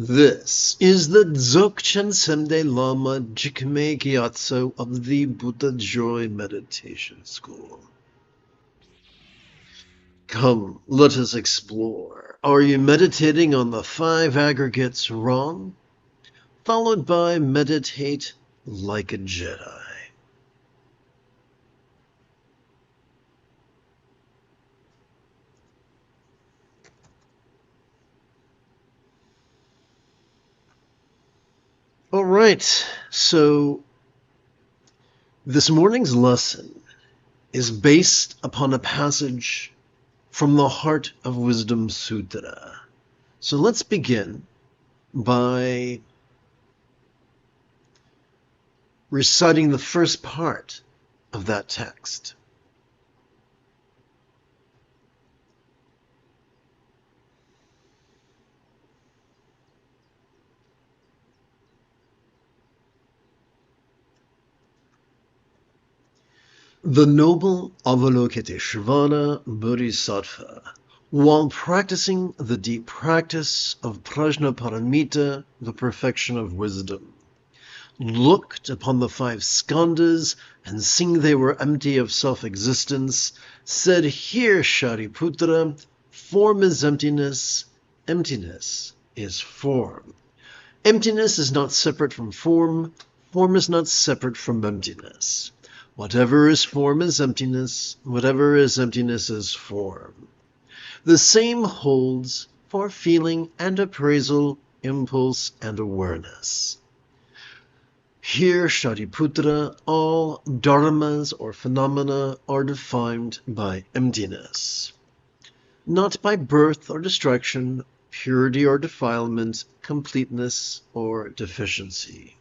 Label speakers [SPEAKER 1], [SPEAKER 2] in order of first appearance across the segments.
[SPEAKER 1] This is the Dzogchen Semde Lama Jigme Gyatso of the Buddha Joy Meditation School. Come, let us explore. Are you meditating on the 5 aggregates wrong? Followed by meditate like a Jedi. All right, so this morning's lesson is based upon a passage from the Heart of Wisdom Sutra. So let's begin by reciting the first part of that text. The noble Avalokiteshvara Bodhisattva, while practicing the deep practice of Prajnaparamita, the perfection of wisdom, looked upon the 5 skandhas and seeing they were empty of self-existence, said, "Here, Shariputra, form is emptiness, emptiness is form. Emptiness is not separate from form, form is not separate from emptiness. Whatever is form is emptiness, whatever is emptiness is form. The same holds for feeling and appraisal, impulse and awareness. Here, Shariputra, all dharmas or phenomena are defined by emptiness, not by birth or destruction, purity or defilement, completeness or deficiency.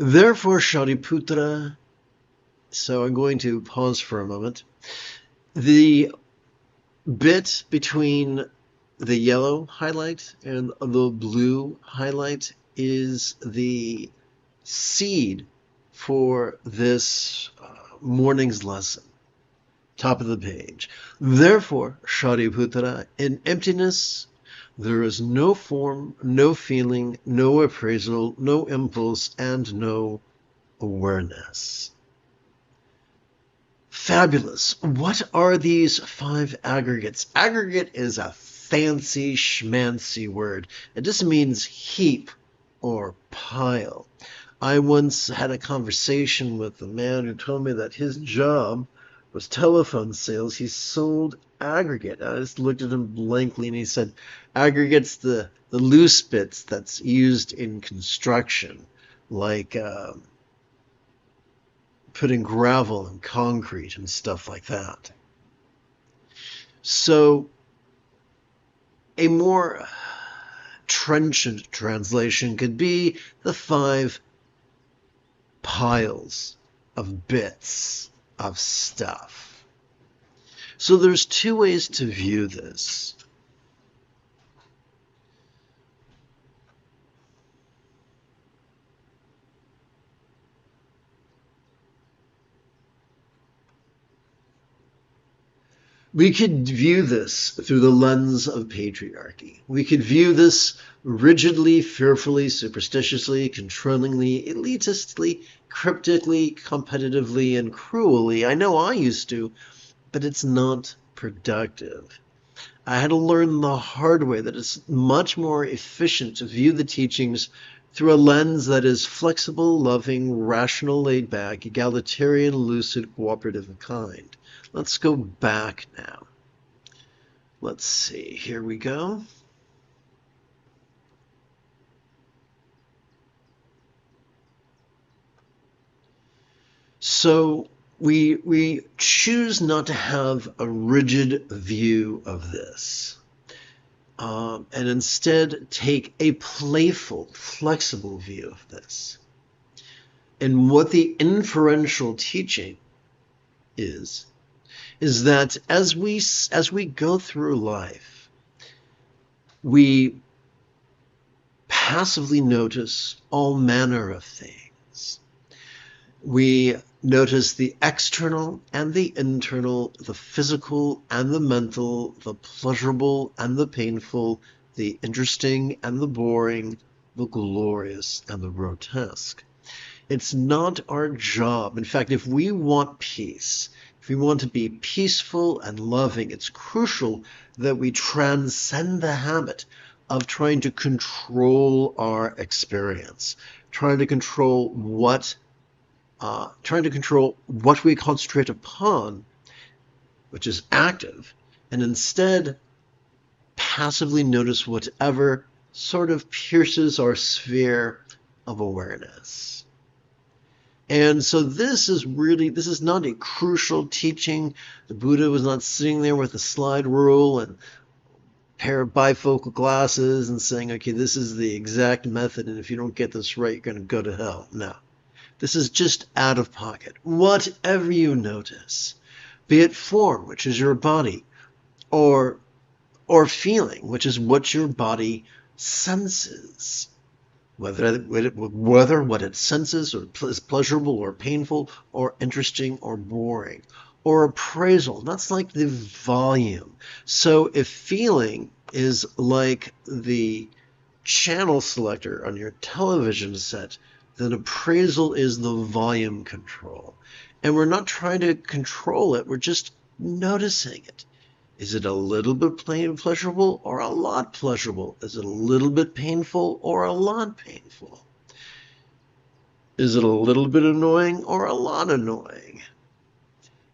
[SPEAKER 1] Therefore, Shariputra," so I'm going to pause for a moment. The bit between the yellow highlight and the blue highlight is the seed for this morning's lesson. Top of the page. Therefore, Shariputra, in emptiness, there is no form, no feeling, no appraisal, no impulse, and no awareness. Fabulous. What are these 5 aggregates? Aggregate is a fancy schmancy word. It just means heap or pile. I once had a conversation with a man who told me that his job was telephone sales. He sold aggregate. I just looked at him blankly and he said, aggregate's the loose bits that's used in construction, like putting gravel and concrete and stuff like that. So a more trenchant translation could be the 5 piles of bits of stuff. So there's 2 ways to view this. We could view this through the lens of patriarchy. We could view this rigidly, fearfully, superstitiously, controllingly, elitistly, cryptically, competitively, and cruelly. I know I used to, but it's not productive. I had to learn the hard way that it's much more efficient to view the teachings through a lens that is flexible, loving, rational, laid-back, egalitarian, lucid, cooperative, and kind. Let's go back now. Let's see. Here we go. So we choose not to have a rigid view of this, and instead take a playful, flexible view of this. And what the inferential teaching is that as we go through life, we passively notice all manner of things. We notice the external and the internal, the physical and the mental, the pleasurable and the painful, the interesting and the boring, the glorious and the grotesque. It's not our job. In fact, if we want peace, if we want to be peaceful and loving, it's crucial that we transcend the habit of trying to control our experience, trying to control what we concentrate upon, which is active, and instead passively notice whatever sort of pierces our sphere of awareness. And so this is not a crucial teaching. The Buddha was not sitting there with a slide rule and a pair of bifocal glasses and saying, okay, this is the exact method, and if you don't get this right, you're going to go to hell. No. This is just out of pocket. Whatever you notice, be it form, which is your body, or feeling, which is what your body senses. Whether what it senses is pleasurable or painful or interesting or boring. Or appraisal, that's like the volume. So if feeling is like the channel selector on your television set, then appraisal is the volume control. And we're not trying to control it, we're just noticing it. Is it a little bit pleasurable or a lot pleasurable? Is it a little bit painful or a lot painful? Is it a little bit annoying or a lot annoying?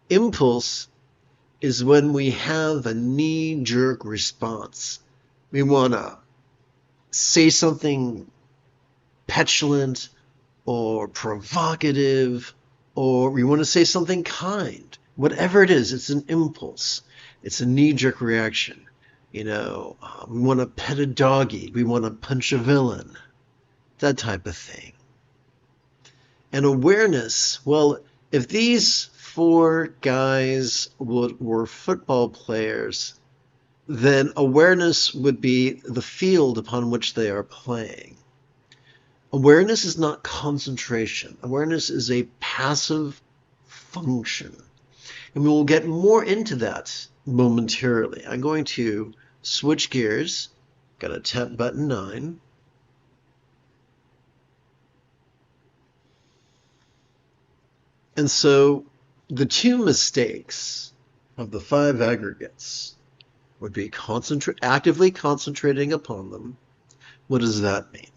[SPEAKER 1] Impulse is when we have a knee-jerk response. We want to say something petulant or provocative, or we want to say something kind. Whatever it is, it's an impulse. It's a knee-jerk reaction. We want to pet a doggy. We want to punch a villain. That type of thing. And awareness, well, if these 4 guys were football players, then awareness would be the field upon which they are playing. Awareness is not concentration. Awareness is a passive function. And we will get more into that momentarily. I'm going to switch gears. Got to tap button 9. And so the 2 mistakes of the 5 aggregates would be actively concentrating upon them. What does that mean?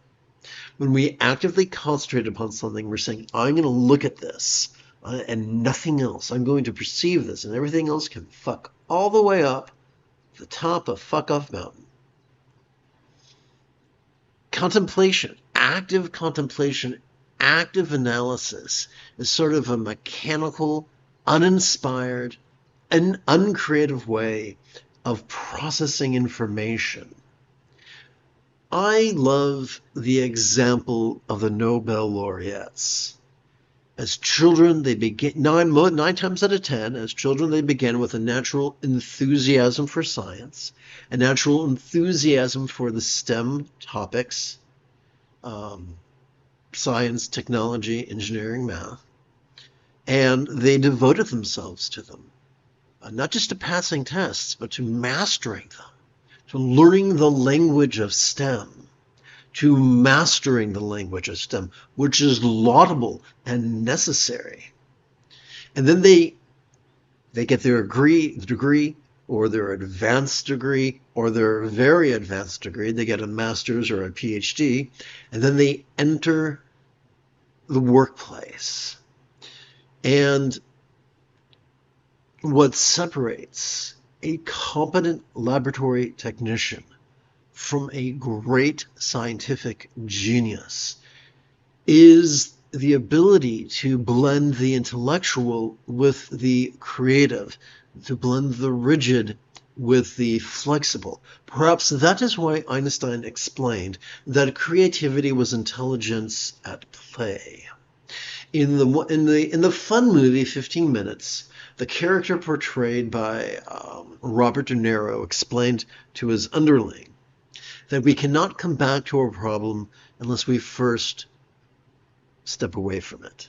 [SPEAKER 1] When we actively concentrate upon something, we're saying, I'm going to look at this and nothing else. I'm going to perceive this, and everything else can fuck all the way up the top of fuck off mountain. Contemplation, active analysis is sort of a mechanical, uninspired, and uncreative way of processing information. I love the example of the Nobel laureates. As children, they begin, 9 times out of 10, as children, they begin with a natural enthusiasm for science, a natural enthusiasm for the STEM topics, science, technology, engineering, math, and they devoted themselves to them, not just to passing tests, but to mastering them, to learning the language of STEM, to mastering the language of STEM, which is laudable and necessary. And then they get their degree or their advanced degree or their very advanced degree. They get a master's or a PhD, and then they enter the workplace. And what separates a competent laboratory technician from a great scientific genius is the ability to blend the intellectual with the creative, to blend the rigid with the flexible. Perhaps that is why Einstein explained that creativity was intelligence at play. In the fun movie 15 Minutes, the character portrayed by Robert De Niro explained to his underling that we cannot come back to a problem unless we first step away from it.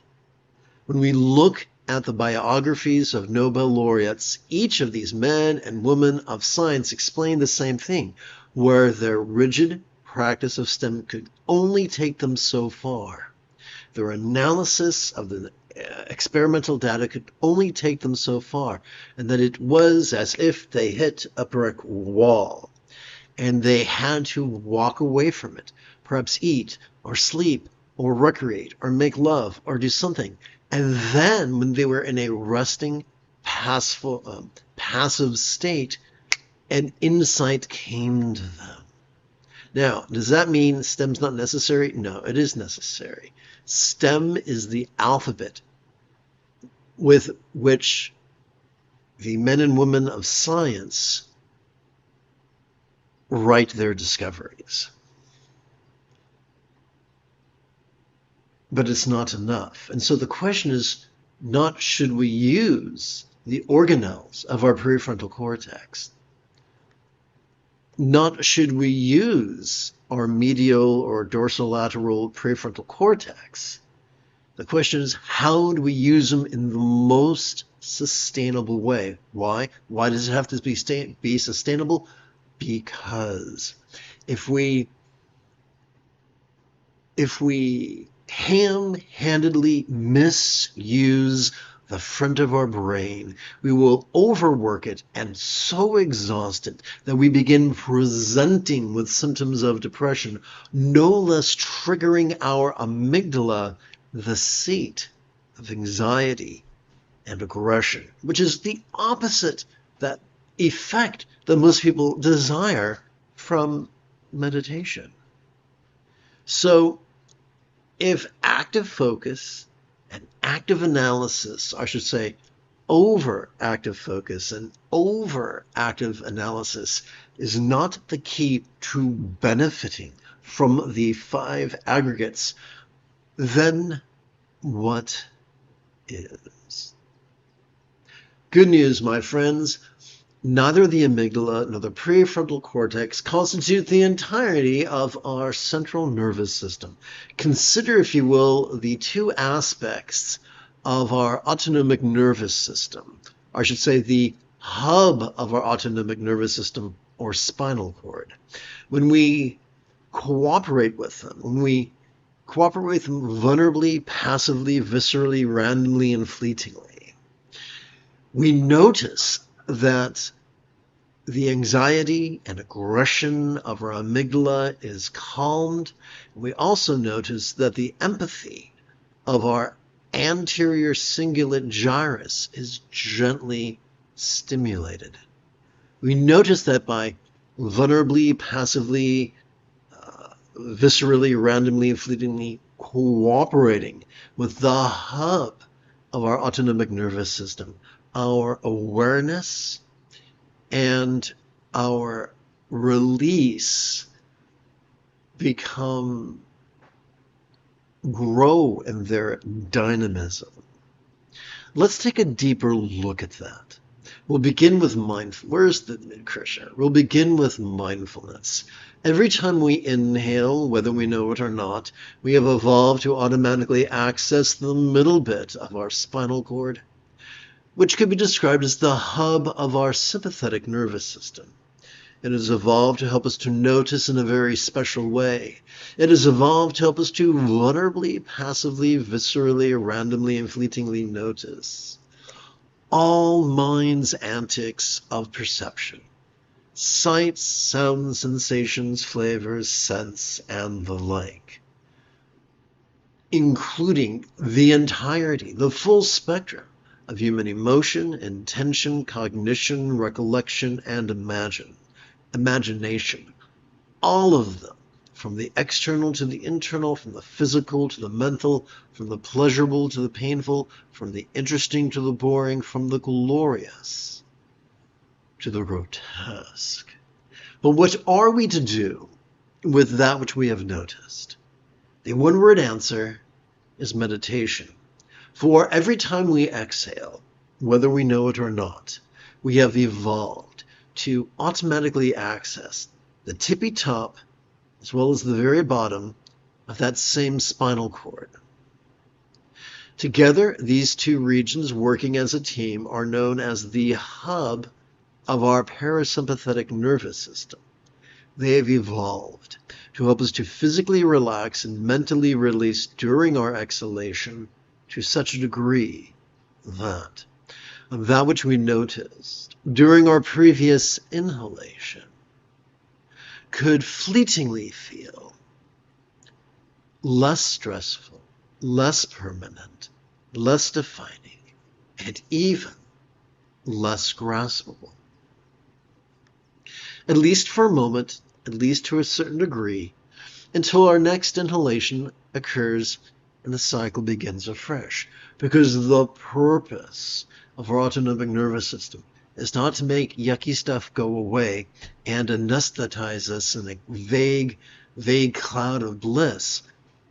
[SPEAKER 1] When we look at the biographies of Nobel laureates, each of these men and women of science explain the same thing. where their rigid practice of stem could only take them so far. Their analysis of the experimental data could only take them so far, and that it was as if they hit a brick wall, and they had to walk away from it, perhaps eat or sleep or recreate or make love or do something. And then when they were in a resting, passive state, an insight came to them. Now, does that mean STEM's not necessary? No, it is necessary. STEM is the alphabet with which the men and women of science write their discoveries. But it's not enough. And so the question is not should we use the organelles of our prefrontal cortex, not should we use our medial or dorsolateral prefrontal cortex. The question is, how do we use them in the most sustainable way? Why? Why does it have to be sustainable? Because if we ham-handedly misuse the front of our brain, we will overwork it and so exhaust it that we begin presenting with symptoms of depression, no less triggering our amygdala, the seat of anxiety and aggression, which is the opposite, that effect that most people desire from meditation. So if active focus and active analysis, I should say over-active focus and over-active analysis, is not the key to benefiting from the 5 aggregates, then what is? Good news, my friends. Neither the amygdala nor the prefrontal cortex constitute the entirety of our central nervous system. Consider, if you will, the 2 aspects of our autonomic nervous system. I should say the hub of our autonomic nervous system, or spinal cord. When we cooperate with them, vulnerably, passively, viscerally, randomly, and fleetingly, we notice that the anxiety and aggression of our amygdala is calmed. We also notice that the empathy of our anterior cingulate gyrus is gently stimulated. We notice that by vulnerably, passively, viscerally, randomly, and fleetingly cooperating with the hub of our autonomic nervous system, our awareness and our release grow in their dynamism. Let's take a deeper look at that. We'll begin with Where's the mid-Krishna? We'll begin with mindfulness. Every time we inhale, whether we know it or not, we have evolved to automatically access the middle bit of our spinal cord, which could be described as the hub of our sympathetic nervous system. It has evolved to help us to notice in a very special way. It has evolved to help us to vulnerably, passively, viscerally, randomly, and fleetingly notice all mind's antics of perception. Sights, sounds, sensations, flavors, scents, and the like. Including the entirety, the full spectrum of human emotion, intention, cognition, recollection, and imagination. All of them, from the external to the internal, from the physical to the mental, from the pleasurable to the painful, from the interesting to the boring, from the glorious to the grotesque. But what are we to do with that which we have noticed? The one-word answer is meditation. For every time we exhale, whether we know it or not, we have evolved to automatically access the tippy top as well as the very bottom of that same spinal cord. Together, these 2 regions working as a team are known as the hub of our parasympathetic nervous system. They have evolved to help us to physically relax and mentally release during our exhalation to such a degree that which we noticed during our previous inhalation could fleetingly feel less stressful, less permanent, less defining, and even less graspable. At least for a moment, at least to a certain degree, until our next inhalation occurs and the cycle begins afresh. Because the purpose of our autonomic nervous system is not to make yucky stuff go away and anesthetize us in a vague cloud of bliss,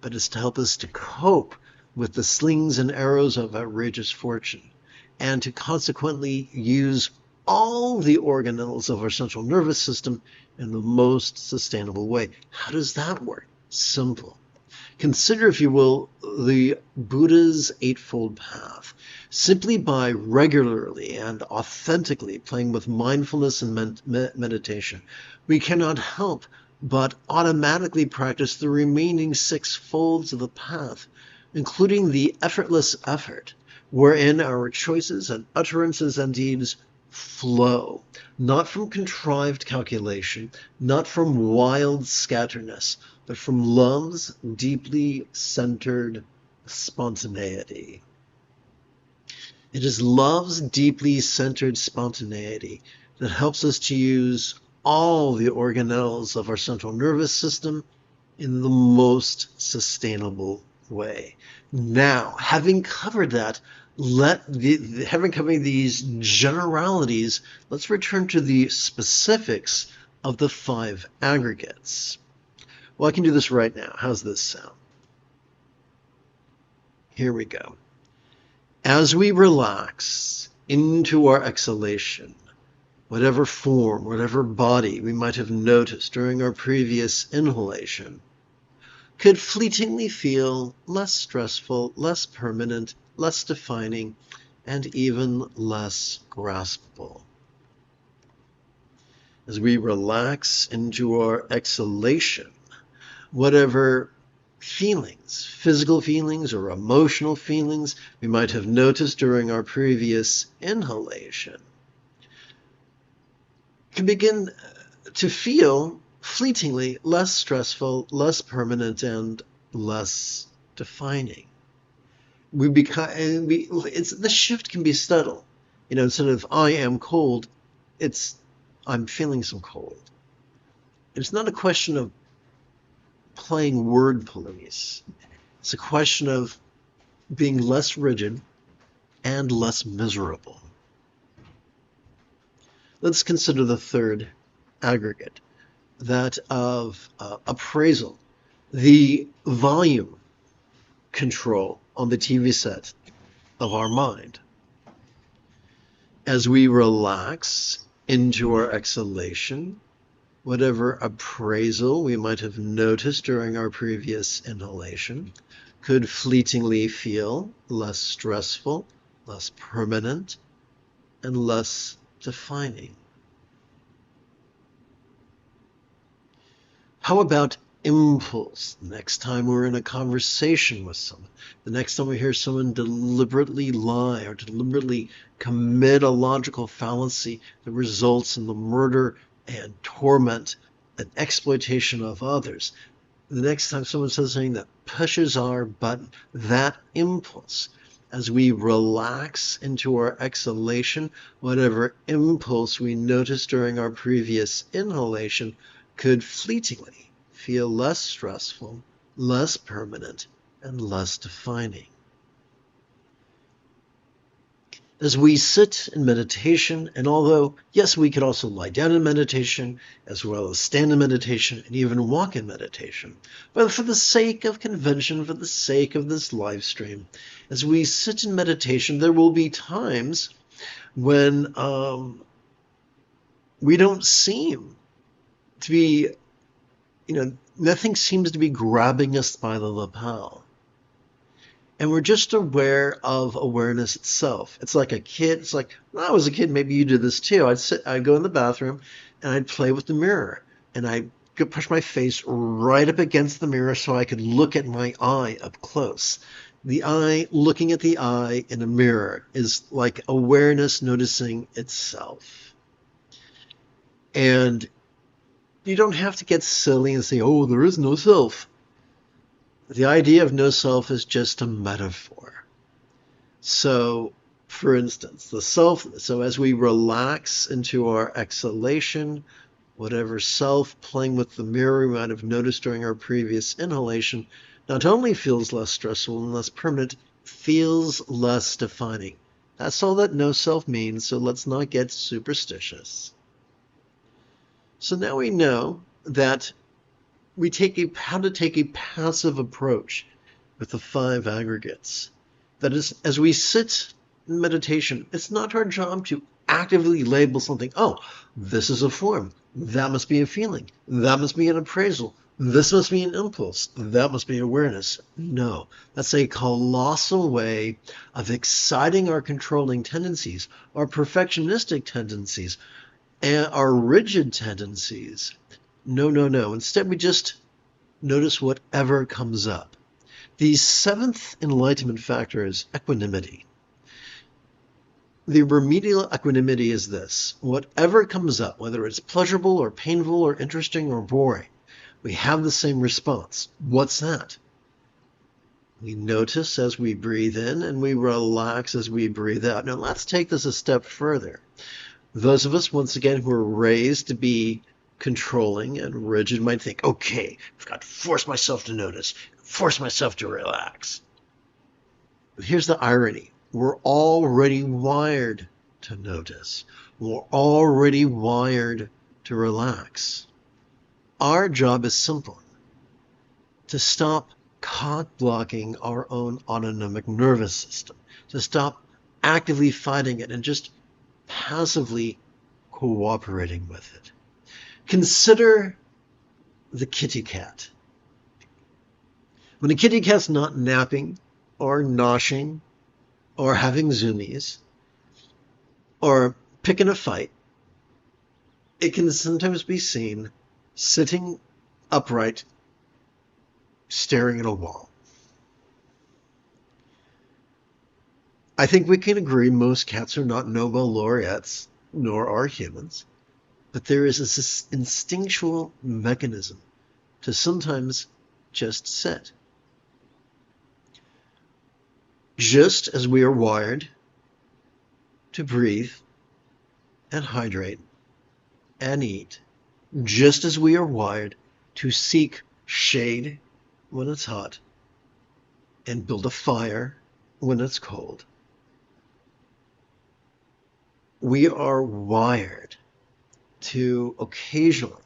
[SPEAKER 1] but is to help us to cope with the slings and arrows of outrageous fortune, and to consequently use all the organelles of our central nervous system in the most sustainable way. How does that work? Simple. Consider, if you will, the Buddha's Eightfold Path. Simply by regularly and authentically playing with mindfulness and meditation, we cannot help but automatically practice the remaining 6 folds of the path, including the effortless effort, wherein our choices and utterances and deeds flow, not from contrived calculation, not from wild scatterness, but from love's deeply centered spontaneity. It is love's deeply centered spontaneity that helps us to use all the organelles of our central nervous system in the most sustainable way. Now, having covered that, having covered these generalities, let's return to the specifics of the 5 aggregates. Well, I can do this right now. How's this sound? Here we go. As we relax into our exhalation, whatever form, whatever body we might have noticed during our previous inhalation could fleetingly feel less stressful, less permanent, less defining, and even less graspable. As we relax into our exhalation, whatever feelings, physical feelings or emotional feelings we might have noticed during our previous inhalation can begin to feel fleetingly less stressful, less permanent, and less defining. The shift can be subtle. Instead of I am cold, it's I'm feeling some cold. It's not a question of playing word police. It's a question of being less rigid and less miserable. Let's consider the 3rd aggregate, that of appraisal, the volume control on the TV set of our mind. As we relax into our exhalation, whatever appraisal we might have noticed during our previous inhalation could fleetingly feel less stressful, less permanent, and less defining. How about impulse? The next time we're in a conversation with someone, the next time we hear someone deliberately lie or deliberately commit a logical fallacy that results in the murder and torment and exploitation of others, the next time someone says something that pushes our button, that impulse, as we relax into our exhalation, whatever impulse we noticed during our previous inhalation could fleetingly feel less stressful, less permanent, and less defining. As we sit in meditation, and although, yes, we could also lie down in meditation, as well as stand in meditation, and even walk in meditation, but for the sake of convention, for the sake of this live stream, as we sit in meditation, there will be times when we don't seem to be, nothing seems to be grabbing us by the lapel. And we're just aware of awareness itself. It's like a kid. When I was a kid, maybe you did this too. I'd go in the bathroom and I'd play with the mirror. and I could push my face right up against the mirror so I could look at my eye up close. The eye, looking at the eye in a mirror, is like awareness noticing itself. And you don't have to get silly and say, oh, there is no self. The idea of no self is just a metaphor. So, for instance, the self, so as we relax into our exhalation, whatever self playing with the mirror we might have noticed during our previous inhalation not only feels less stressful and less permanent, feels less defining. That's all that no self means, so let's not get superstitious. So now we know that how to take a passive approach with the 5 aggregates. That is, as we sit in meditation, it's not our job to actively label something. Oh, this is a form. That must be a feeling. That must be an appraisal. This must be an impulse. That must be awareness. No, that's a colossal way of exciting our controlling tendencies, our perfectionistic tendencies, and our rigid tendencies. No, no, no. Instead, we just notice whatever comes up. The 7th enlightenment factor is equanimity. The remedial equanimity is this. Whatever comes up, whether it's pleasurable or painful or interesting or boring, we have the same response. What's that? We notice as we breathe in and we relax as we breathe out. Now let's take this a step further. Those of us, once again, who are raised to be controlling and rigid might think, okay, I've got to force myself to notice, force myself to relax. But here's the irony. We're already wired to notice. We're already wired to relax. Our job is simple. To stop cock-blocking our own autonomic nervous system. To stop actively fighting it and just passively cooperating with it. Consider the kitty cat. When a kitty cat's not napping or noshing or having zoomies or picking a fight, it can sometimes be seen sitting upright, staring at a wall. I think we can agree most cats are not Nobel laureates, nor are humans. But there is this instinctual mechanism to sometimes just sit. Just as we are wired to breathe and hydrate and eat, just as we are wired to seek shade when it's hot and build a fire when it's cold, we are wired to occasionally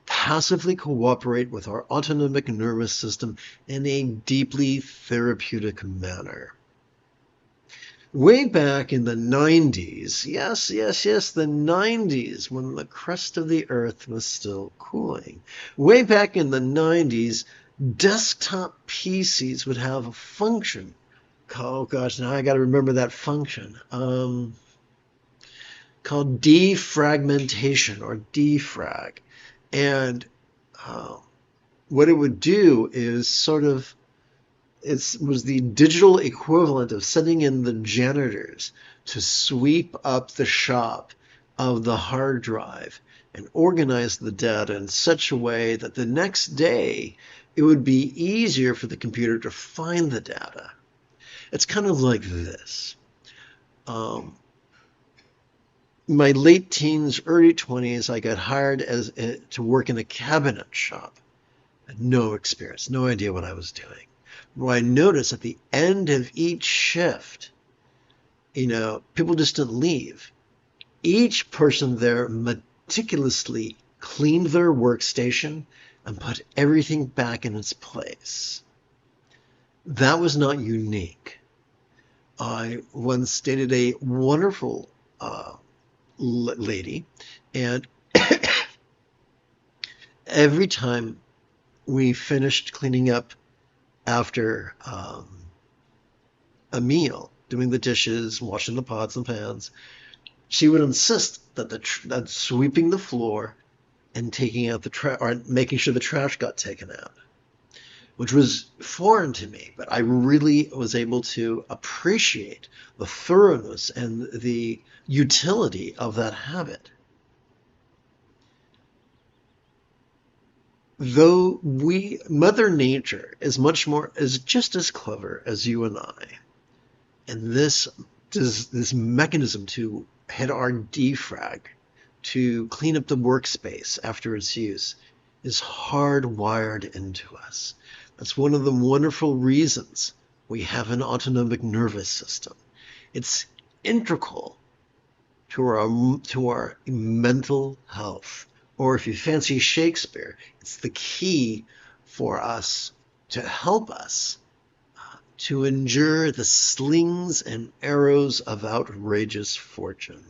[SPEAKER 1] passively cooperate with our autonomic nervous system in a deeply therapeutic manner. Way back in the 90s, yes, the 90s, when the crust of the earth was still cooling. Way back in the 90s, desktop PCs would have a function. Oh gosh, now I got to remember that function. Called defragmentation or defrag. And what it would do is it was the digital equivalent of sending in the janitors to sweep up the shop of the hard drive and organize the data in such a way that the next day it would be easier for the computer to find the data. It's kind of like this. My late teens, early 20s, I got hired to work in a cabinet shop. I had no experience, no idea what I was doing. What I noticed at the end of each shift, people just didn't leave. Each person there meticulously cleaned their workstation and put everything back in its place. That was not unique. I once dated a wonderful lady, and every time we finished cleaning up after a meal, doing the dishes, washing the pots and pans, she would insist that sweeping the floor and taking out the trash, or making sure the trash got taken out, which was foreign to me, but I really was able to appreciate the thoroughness and the utility of that habit. Though Mother Nature is just as clever as you and I, and this mechanism to hit our defrag, to clean up the workspace after its use, is hardwired into us. That's one of the wonderful reasons we have an autonomic nervous system. It's integral to our mental health. Or if you fancy Shakespeare, it's the key for us to help us to endure the slings and arrows of outrageous fortune.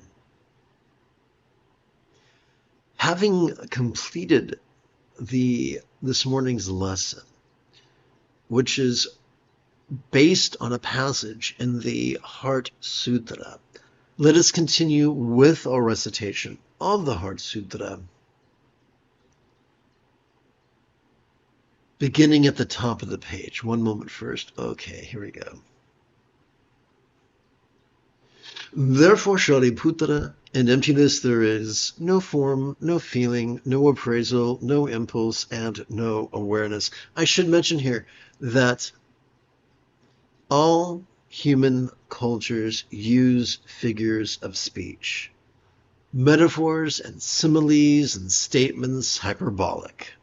[SPEAKER 1] Having completed this morning's lesson, which is based on a passage in the Heart Sutra, let us continue with our recitation of the Heart Sutra, beginning at the top of the page. One moment first. Okay, here we go. Therefore, Shariputra, in emptiness there is no form, no feeling, no appraisal, no impulse, and no awareness. I should mention here that all human cultures use figures of speech, metaphors and similes and statements hyperbolic.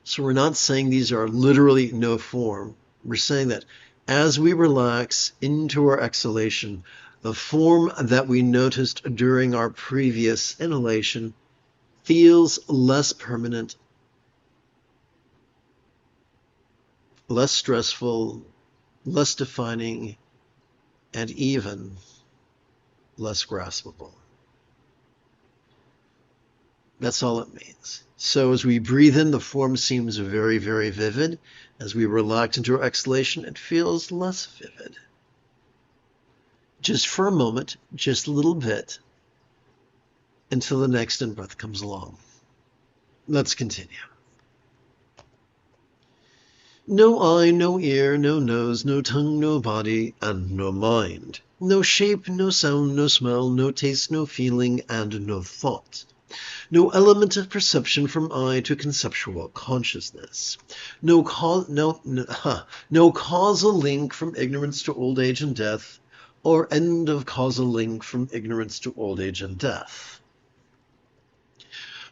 [SPEAKER 1] So we're not saying these are literally no form. We're saying that as we relax into our exhalation, the form that we noticed during our previous inhalation feels less permanent, less stressful, less defining, and even less graspable. That's all it means. So as we breathe in, the form seems very, very vivid. As we relax into our exhalation, it feels less vivid. Just for a moment, just a little bit, until the next in-breath comes along. Let's continue. No eye, no ear, no nose, no tongue, no body, and no mind. No shape, no sound, no smell, no taste, no feeling, and no thought. No element of perception from eye to conceptual consciousness. No causal link from ignorance to old age and death, or end of causal link from ignorance to old age and death.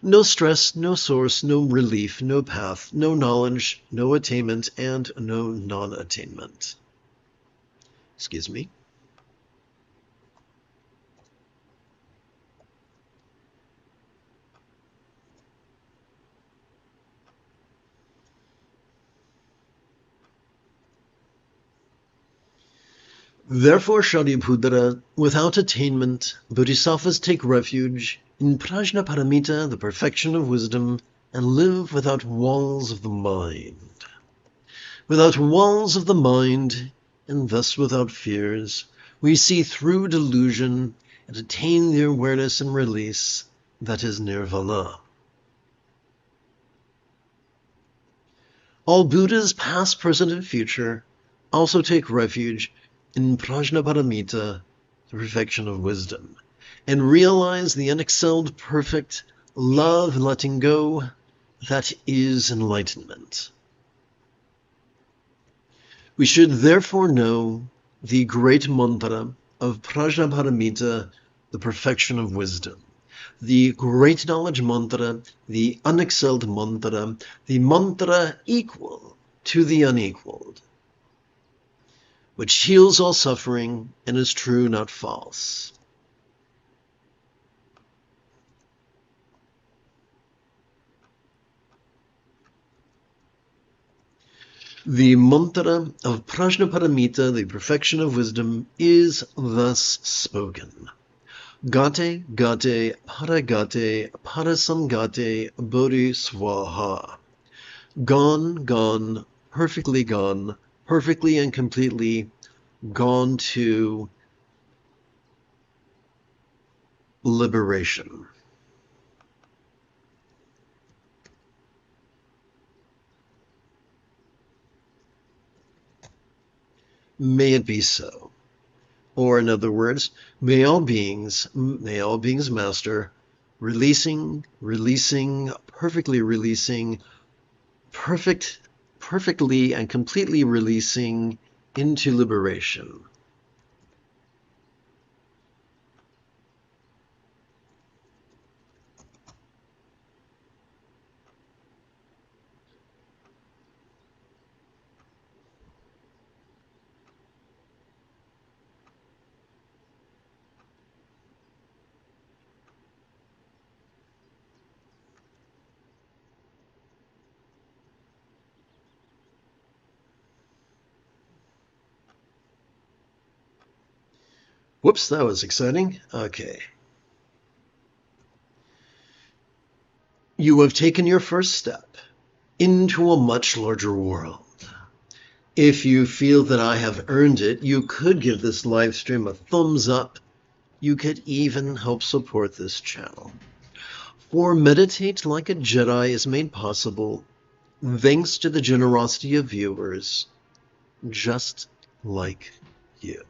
[SPEAKER 1] No stress, no source, no relief, no path, no knowledge, no attainment, and no non-attainment. Excuse me. Therefore, Shariputra, without attainment, bodhisattvas take refuge in Prajnaparamita, the perfection of wisdom, and live without walls of the mind. Without walls of the mind, and thus without fears, we see through delusion and attain the awareness and release that is nirvana. All Buddhas, past, present, and future, also take refuge in Prajnaparamita, the perfection of wisdom, and realize the unexcelled, perfect love letting go that is enlightenment. We should therefore know the great mantra of Prajnaparamita, the perfection of wisdom, the great knowledge mantra, the unexcelled mantra, the mantra equal to the unequaled, which heals all suffering and is true, not false. The mantra of Prajnaparamita, the perfection of wisdom, is thus spoken. Gate, gate, paragate, parasamgate, bodhi swaha. Gone, gone, perfectly and completely gone to liberation. may it be so. Or in other words, may all beings master, perfectly and completely releasing into liberation. Whoops, that was exciting. Okay. You have taken your first step into a much larger world. If you feel that I have earned it, you could give this live stream a thumbs up. You could even help support this channel. For Meditate Like a Jedi is made possible thanks to the generosity of viewers just like you.